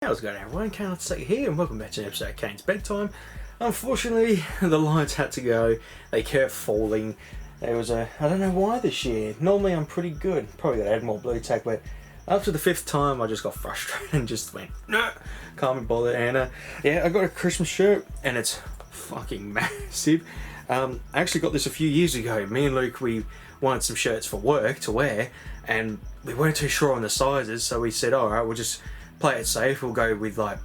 How's it going, everyone? KayneTopia here, and welcome back to an episode of Kayne's Bedtime. Unfortunately, the lights had to go. They kept falling. There was I don't know why this year. Normally I'm pretty good. Probably gotta add more blue tack, but after the 5th time I just got frustrated and just went, no, can't be bothered. And yeah, I got a Christmas shirt and it's fucking massive. I actually got this a few years ago. Me and Luke, we wanted some shirts for work to wear and we weren't too sure on the sizes, so we said, alright, we'll just play it safe. We'll go with like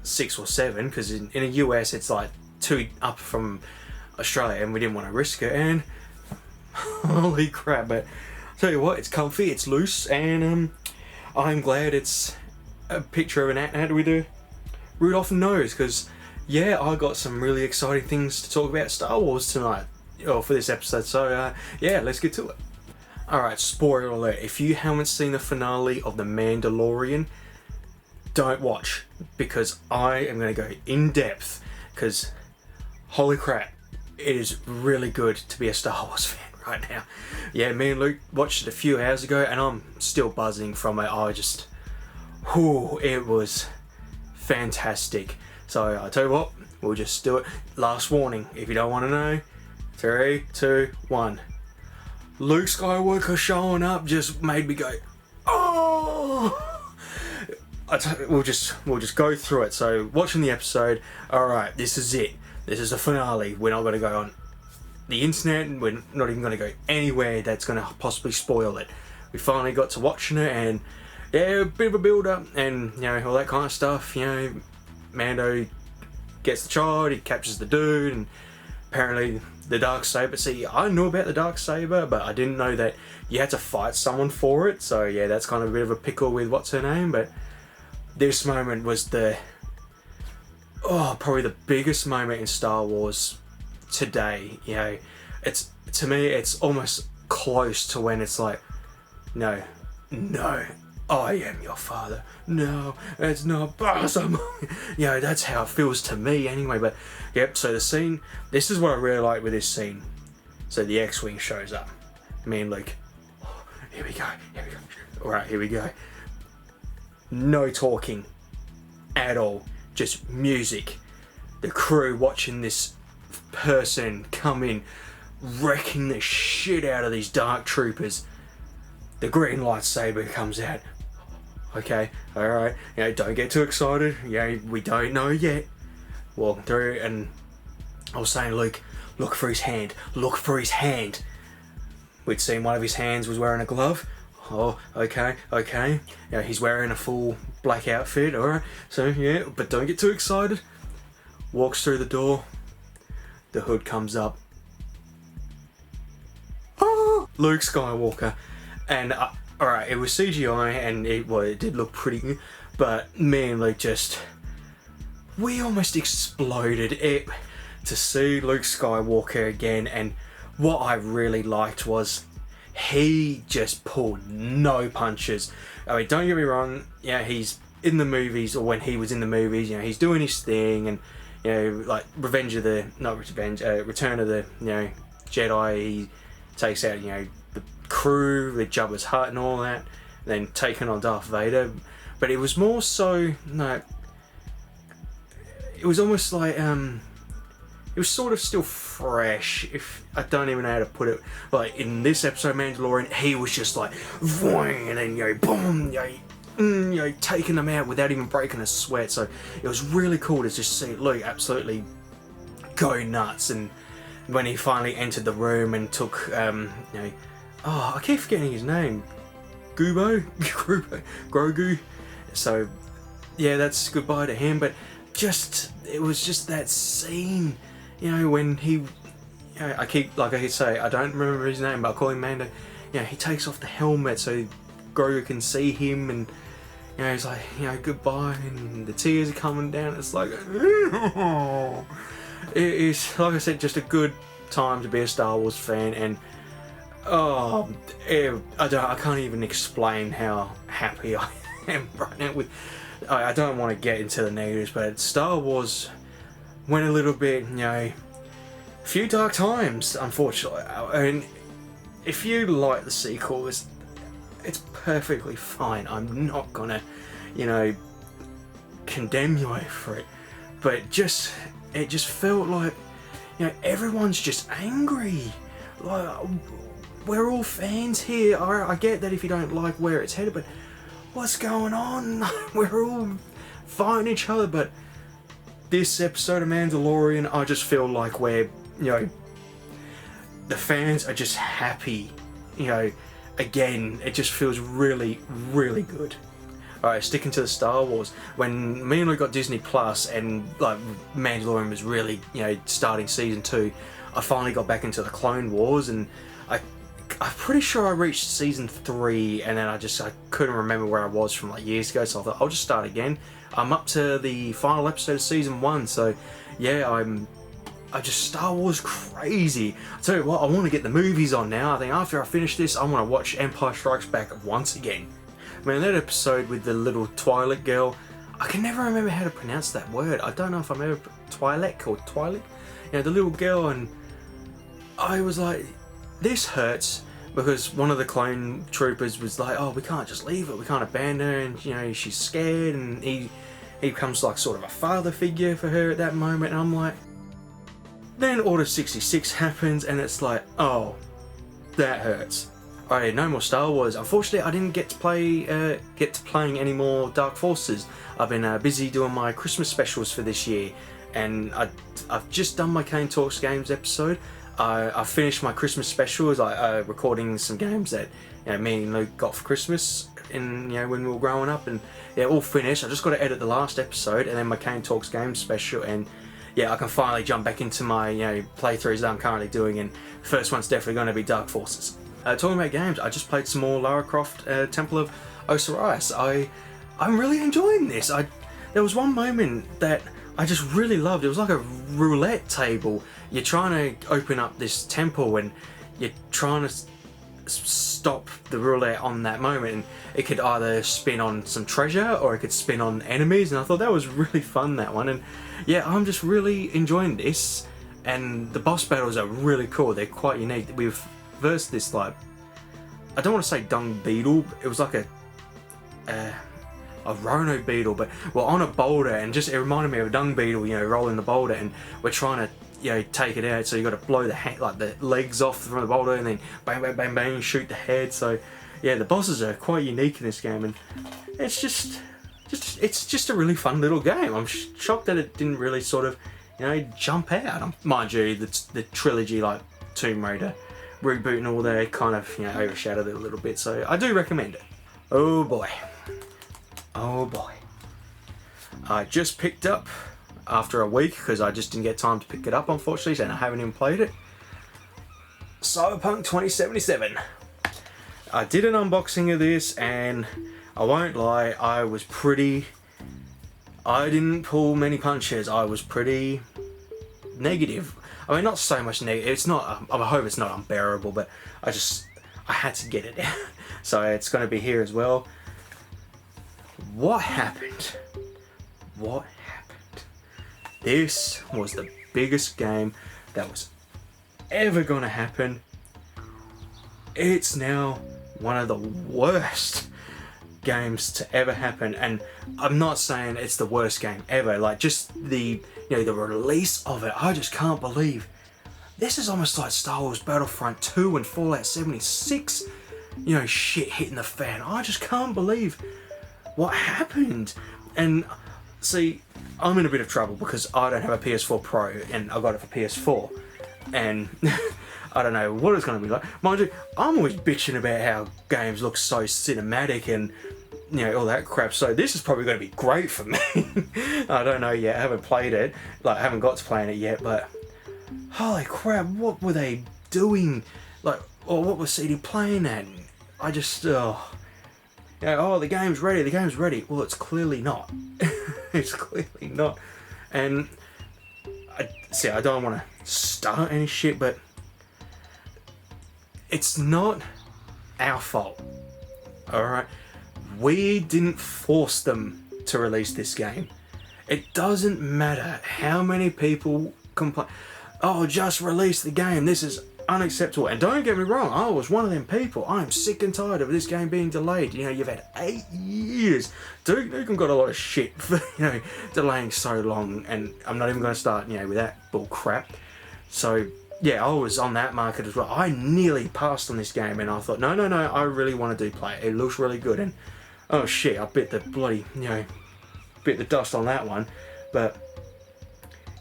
6 or 7 because in the US it's like 2 up from Australia and we didn't want to risk it. And holy crap, but I'll tell you what, it's comfy, it's loose, and I'm glad it's a picture of an ant with a Rudolph nose, because yeah, I got some really exciting things to talk about Star Wars tonight, or for this episode, so yeah, let's get to it. Alright, spoiler alert, if you haven't seen the finale of The Mandalorian, don't watch, because I am going to go in depth, because holy crap, it is really good to be a Star Wars fan right now. Yeah, me and Luke watched it a few hours ago and I'm still buzzing from it. It was fantastic. So I tell you what, we'll just do it. Last warning, if you don't want to know, 3, 2, 1. Luke Skywalker showing up just made me go, oh! We'll just go through it. So watching the episode, alright, this is it. This is the finale. We're not going to go on the internet and we're not even going to go anywhere that's going to possibly spoil it. We finally got to watching it, and yeah, a bit of a build up and you know, all that kind of stuff. You know, Mando gets the child, he captures the dude, and apparently the Darksaber. See, I knew about the Darksaber, but I didn't know that you had to fight someone for it. So yeah, that's kind of a bit of a pickle with what's her name, but this moment was probably the biggest moment in Star Wars today. You know, it's, to me, it's almost close to when it's like, no, I am your father. No, it's not possible. You know, that's how it feels to me anyway. But yep, so the scene, this is what I really like with this scene. So the X-Wing shows up. Me and Luke, here we go. Alright, here we go. No talking at all, just music. The crew watching this person come in, wrecking the shit out of these dark troopers. The green lightsaber comes out. Okay, alright, you know, don't get too excited. You know, we don't know yet. Walking through, and I was saying, Luke, look for his hand. We'd seen one of his hands was wearing a glove. Oh, okay. You know, he's wearing a full black outfit, alright. So, yeah, but don't get too excited. Walks through the door. The hood comes up. Oh, Luke Skywalker. And, alright, it was CGI and it did look pretty good. But me and Luke we almost exploded to see Luke Skywalker again. And what I really liked was he just pulled no punches. I mean, don't get me wrong, yeah, he's in the movies, or when he was in the movies, you know, he's doing his thing, and you know, like Return of the, you know, Jedi, he takes out, you know, the crew with Jabba's Hutt and all that, then taking on Darth Vader. But it was more so, no, it was almost like, it was sort of still fresh, if I don't even know how to put it. Like in this episode, Mandalorian, he was just like, and then, you know, boom, you know, taking them out without even breaking a sweat. So it was really cool to just see Luke absolutely go nuts. And when he finally entered the room and took, you know, oh, I keep forgetting his name, Grogu. So yeah, that's goodbye to him. But it was just that scene. You know, when he, you know, I keep say, I don't remember his name, but I call him Mando. You know, he takes off the helmet so Grogu can see him, and you know, he's like, you know, goodbye, and the tears are coming down. It's like, it is, like I said, just a good time to be a Star Wars fan, and I can't even explain how happy I am right now with. I don't want to get into the negatives, but Star Wars went a little bit, you know, a few dark times, unfortunately. And if you like the sequel, it's perfectly fine. I'm not gonna, you know, condemn you for it, but it just felt like, you know, everyone's just angry. Like, we're all fans here. I get that if you don't like where it's headed, but what's going on? We're all fighting each other. But this episode of Mandalorian, I just feel like we're, you know, the fans are just happy. You know, again, it just feels really, really good. Alright, sticking to the Star Wars. When me and Luke got Disney Plus and like Mandalorian was really, you know, starting season 2, I finally got back into the Clone Wars, and I'm pretty sure I reached season 3, and then I couldn't remember where I was from like years ago, so I thought I'll just start again. I'm up to the final episode of season 1, so yeah, I just Star Wars crazy. I tell you what, I want to get the movies on now. I think after I finish this, I want to watch Empire Strikes Back once again. Man, that episode with the little Twi'lek girl, I can never remember how to pronounce that word. I don't know if I'm ever Twi'lek or Twi'lek. You know, the little girl, and I was like, this hurts, because one of the clone troopers was like, oh, we can't just leave her, we can't abandon her, and you know, she's scared, and he becomes like sort of a father figure for her at that moment, and I'm like, then Order 66 happens, and it's like, oh, that hurts. Alright, no more Star Wars. Unfortunately, I didn't get to playing any more Dark Forces. I've been busy doing my Christmas specials for this year, and I've just done my Kayne Talks Games episode. I finished my Christmas specials, recording some games that, you know, me and Luke got for Christmas, and you know, when we were growing up, and yeah, all finished. I just got to edit the last episode, and then my Kayne Talks Games special, and yeah, I can finally jump back into my, you know, playthroughs that I'm currently doing, and first one's definitely going to be Dark Forces. Talking about games, I just played some more Lara Croft Temple of Osiris. I'm really enjoying this. There was one moment that I just really loved. It was like a roulette table. You're trying to open up this temple, and you're trying to stop the roulette on that moment, and it could either spin on some treasure or it could spin on enemies, and I thought that was really fun, that one. And yeah, I'm just really enjoying this, and the boss battles are really cool. They're quite unique. We've versed this, like, I don't want to say dung beetle, it was like a Rono beetle, but we're on a boulder, and just it reminded me of a dung beetle, you know, rolling the boulder, and we're trying to, you know, take it out. So you got to blow the legs off from the boulder, and then bang, bang, bang, bang, shoot the head. So yeah, the bosses are quite unique in this game, and it's just a really fun little game. I'm shocked that it didn't really sort of, you know, jump out. Mind you, the trilogy, like Tomb Raider reboot and all that, kind of, you know, overshadowed it a little bit. So I do recommend it. Oh boy. Oh boy. I just picked up, after a week, because I just didn't get time to pick it up, unfortunately, and I haven't even played it, Cyberpunk 2077. I did an unboxing of this, and I won't lie, I didn't pull many punches. I was pretty negative. I mean, not so much negative, it's not, I hope it's not unbearable, but I had to get it out. So it's going to be here as well. What happened? What happened? This was the biggest game that was ever going to happen. It's now one of the worst games to ever happen, and I'm not saying it's the worst game ever, like just the, you know, the release of it, I just can't believe. This is almost like Star Wars Battlefront 2 and Fallout 76, you know, shit hitting the fan. I just can't believe what happened. And see, I'm in a bit of trouble because I don't have a PS4 Pro, and I got it for PS4, and I don't know what it's going to be like. Mind you, I'm always bitching about how games look so cinematic and, you know, all that crap, so this is probably going to be great for me. I don't know yet, I haven't played it, like I haven't got to playing it yet, but holy crap, what were they doing? Like, or what was CD playing at? I just, you know, oh, the game's ready. Well, it's clearly not. It's clearly not. And I don't want to start any shit, but it's not our fault. Alright? We didn't force them to release this game. It doesn't matter how many people complain. Oh, just release the game. This is unacceptable. And don't get me wrong, I was one of them people. I'm sick and tired of this game being delayed. You know, you've had 8 years. Duke Nukem got a lot of shit for, you know, delaying so long, and I'm not even going to start, you know, with that bull crap. So yeah, I was on that market as well. I nearly passed on this game, and I thought, no, I really want to play it. It looks really good, and oh shit, I bit the bloody, you know, bit the dust on that one. But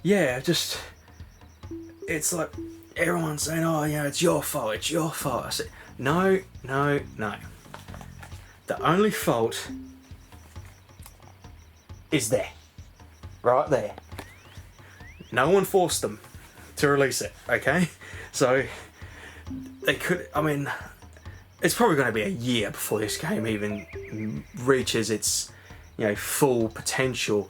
yeah, just, it's like everyone's saying, oh, you know, it's your fault, it's your fault. I said, no. The only fault is there, right there. No one forced them to release it, okay? So they could, I mean, it's probably going to be a year before this game even reaches its, you know, full potential.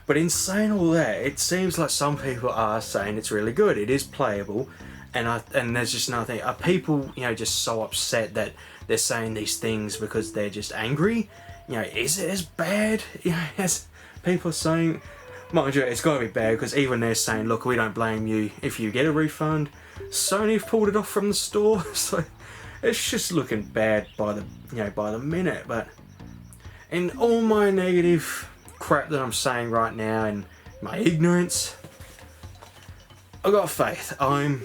But in saying all that, it seems like some people are saying it's really good. It is playable, and there's just another thing. Are people, you know, just so upset that they're saying these things because they're just angry? You know, is it as bad, you know, as people are saying? Mind you, it's got to be bad, because even they're saying, look, we don't blame you if you get a refund. Sony have pulled it off from the store, so it's just looking bad by the, you know, by the minute. But in all my negative crap that I'm saying right now and my ignorance, I've got faith. I'm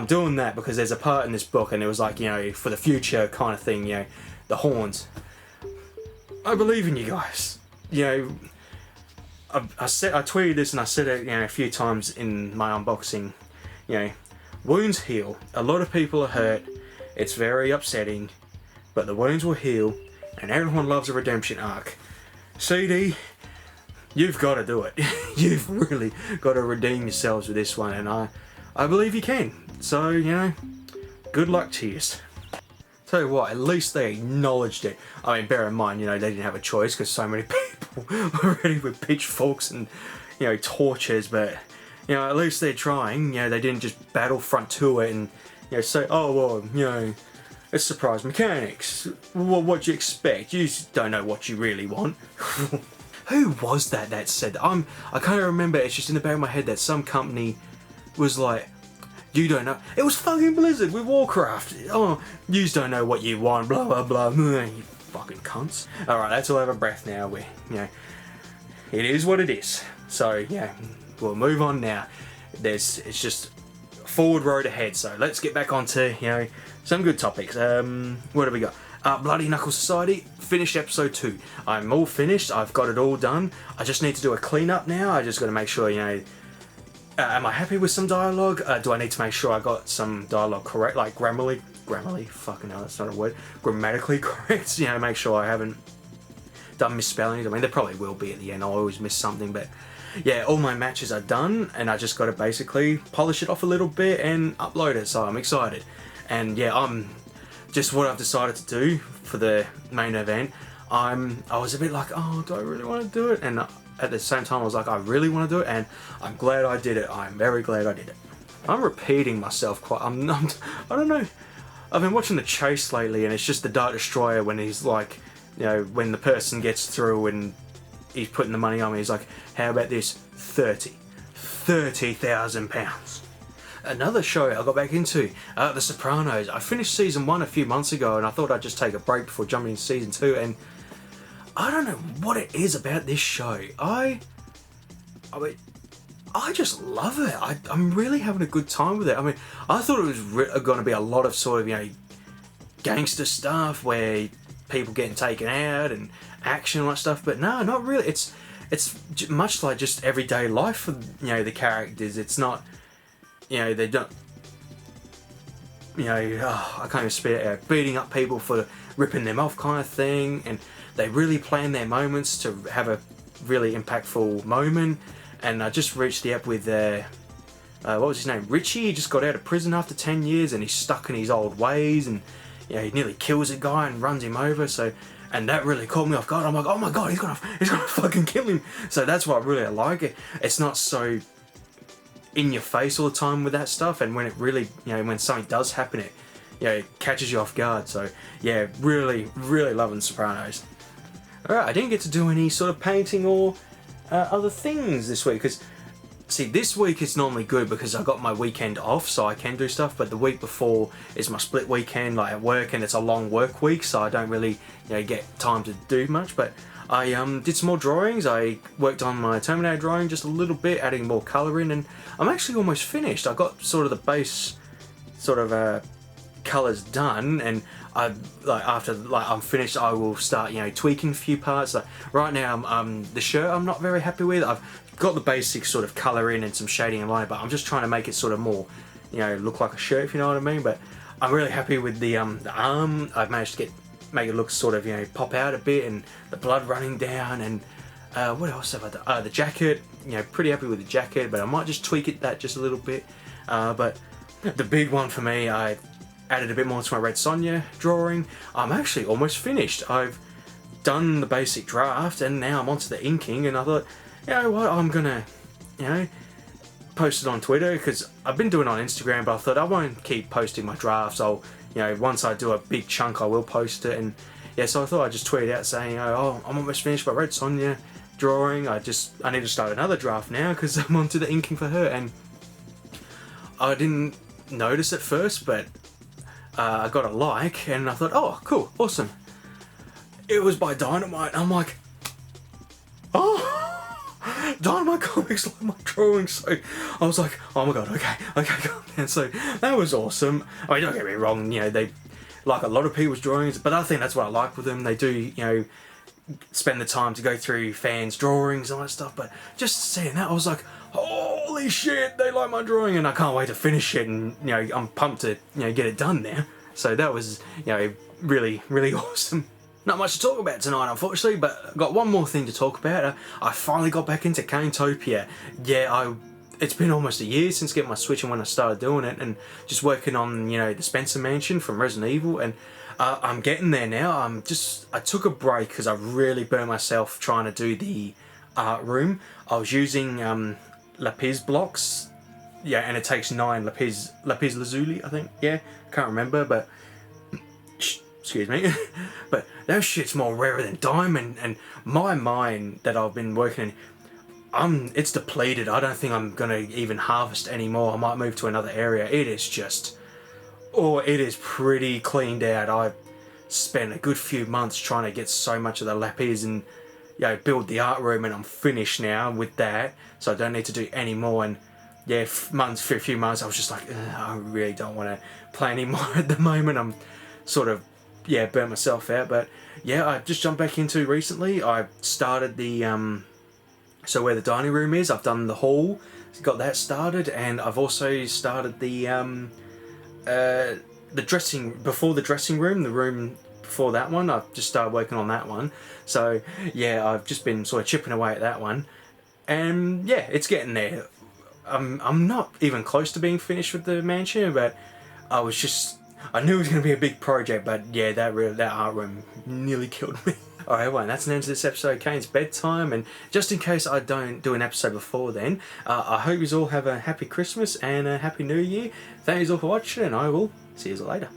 doing that because there's a part in this book, and it was like, you know, for the future kind of thing, you know, the horns. I believe in you guys. You know, I tweeted this and I said it, you know, a few times in my unboxing. You know, wounds heal. A lot of people are hurt. It's very upsetting, but the wounds will heal, and everyone loves a redemption arc. CD, you've got to do it. You've really got to redeem yourselves with this one, and I believe you can. So, you know, good luck to you. Tell you what, at least they acknowledged it. I mean, bear in mind, you know, they didn't have a choice because so many people were ready with pitchforks and, you know, torches. But, you know, at least they're trying. You know, they didn't just battlefront to it and, you know, say, oh, well, you know, it's surprise mechanics. Well, what do you expect? You don't know what you really want. Who was that said that? I can't remember. It's just in the back of my head that some company was like, you don't know. It was fucking Blizzard with Warcraft. Oh, you don't know what you want, blah, blah, blah. You fucking cunts. Alright, that's all I have a breath now. You know, it is what it is. So, yeah, we'll move on now. It's just forward road ahead. So let's get back onto, you know, some good topics. What have we got? Bloody Knuckle Society, finished episode 2. I'm all finished. I've got it all done. I just need to do a cleanup now. I just got to make sure, you know, am I happy with some dialogue? Do I need to make sure I got some dialogue correct, like grammarly, fucking hell, that's not a word, grammatically correct, you know, make sure I haven't done misspellings. I mean, there probably will be at the end, I'll always miss something, but yeah, all my matches are done, and I just got to basically polish it off a little bit and upload it, so I'm excited. And yeah, I'm just what I've decided to do for the main event. I was a bit like, oh, do I really want to do it? And at the same time, I was like, I really want to do it, and I'm glad I did it. I'm very glad I did it. I'm repeating myself quite. I don't know. I've been watching The Chase lately, and it's just the Dark Destroyer when he's like, you know, when the person gets through and he's putting the money on me, he's like, how about this? £30,000. Another show I got back into, The Sopranos. I finished season 1 a few months ago, and I thought I'd just take a break before jumping into season 2, and I don't know what it is about this show. I mean, I just love it. I'm really having a good time with it. I mean, I thought it was going to be a lot of sort of, you know, gangster stuff where people getting taken out and action and all that stuff, but no, not really. It's much like just everyday life for, you know, the characters. It's not, you know, they don't, you know, I can't even spit it out, beating up people for ripping them off kind of thing, and they really plan their moments to have a really impactful moment. And I just reached the app with, what was his name? Richie. He just got out of prison after 10 years and he's stuck in his old ways, and, you know, he nearly kills a guy and runs him over. So, and that really caught me off guard. I'm like, oh my god, he's gonna fucking kill him. So that's why I really like it. It's not so in your face all the time with that stuff, and when it really, you know, when something does happen, it, you know, it catches you off guard. So yeah, really loving Sopranos. Alright, I didn't get to do any sort of painting or other things this week, because See, this week is normally good because I got my weekend off, so I can do stuff, but the week before is my split weekend, like at work, and it's a long work week, so I don't really, get time to do much. But I did some more drawings. I worked on my Terminator drawing just a little bit, adding more colour in, and I'm actually almost finished. I got sort of the base sort of colours done, and after I'm finished, I will start tweaking a few parts. Like right now, the shirt I'm not very happy with. I've got the basic sort of colour in and some shading and line, but I'm just trying to make it sort of more look like a shirt, if you know what I mean. But I'm really happy with the arm. I've managed to make it look sort of pop out a bit, and the blood running down, and what else have I done? The jacket, pretty happy with the jacket, but I might just tweak that just a little bit. But the big one for me, I added a bit more to my Red Sonja drawing. I'm actually almost finished. I've done the basic draft, and now I'm onto the inking, and I thought, you know what, I'm gonna, post it on Twitter, because I've been doing it on Instagram, but I thought I won't keep posting my drafts. I'll, once I do a big chunk, I will post it, and yeah, so I thought I'd just tweet out saying, oh, I'm almost finished my Red Sonja drawing. I need to start another draft now, because I'm onto the inking for her, and I didn't notice at first, but I got a like, and I thought, oh, cool, awesome. It was by Dynamite. I'm like, oh, Dynamite Comics like my drawing. So I was like, oh my god, okay, calm down. So that was awesome. I mean, don't get me wrong, they like a lot of people's drawings, but I think that's what I like with them. They do, spend the time to go through fans' drawings and all that stuff. But just seeing that, I was like, holy shit, they like my drawing, and I can't wait to finish it. And I'm pumped to get it done now. So that was really, really awesome. Not much to talk about tonight, unfortunately, but I've got one more thing to talk about. I finally got back into KayneTopia. Yeah, it's been almost a year since getting my Switch and when I started doing it, and just working on, the Spencer Mansion from Resident Evil, and I'm getting there now. I took a break because I really burnt myself trying to do the art room. I was using lapis blocks, yeah, and it takes 9 lapis lazuli, I think. Yeah, can't remember, but excuse me, but that shit's more rarer than diamond, and my mine that I've been working in, it's depleted. I don't think I'm gonna even harvest anymore. I might move to another area. It is just, it is pretty cleaned out. I spent a good few months trying to get so much of the lapis and build the art room, and I'm finished now with that, so I don't need to do any more. And yeah, for a few months I was just like, I really don't want to play anymore at the moment. I'm sort of burnt myself out. But yeah, I just jumped back into recently. I started the so where the dining room is, I've done the hall, got that started, and I've also started the dressing room, the room before that one. I've just started working on that one. So yeah, I've just been sort of chipping away at that one, and yeah, it's getting there. I'm not even close to being finished with the mansion, but I knew it was going to be a big project, but yeah, that art room nearly killed me. Alright, well, that's the end of this episode of Kayne's Bedtime, and just in case I don't do an episode before then, I hope you all have a happy Christmas and a happy New Year. Thank you all for watching, and I will see you later.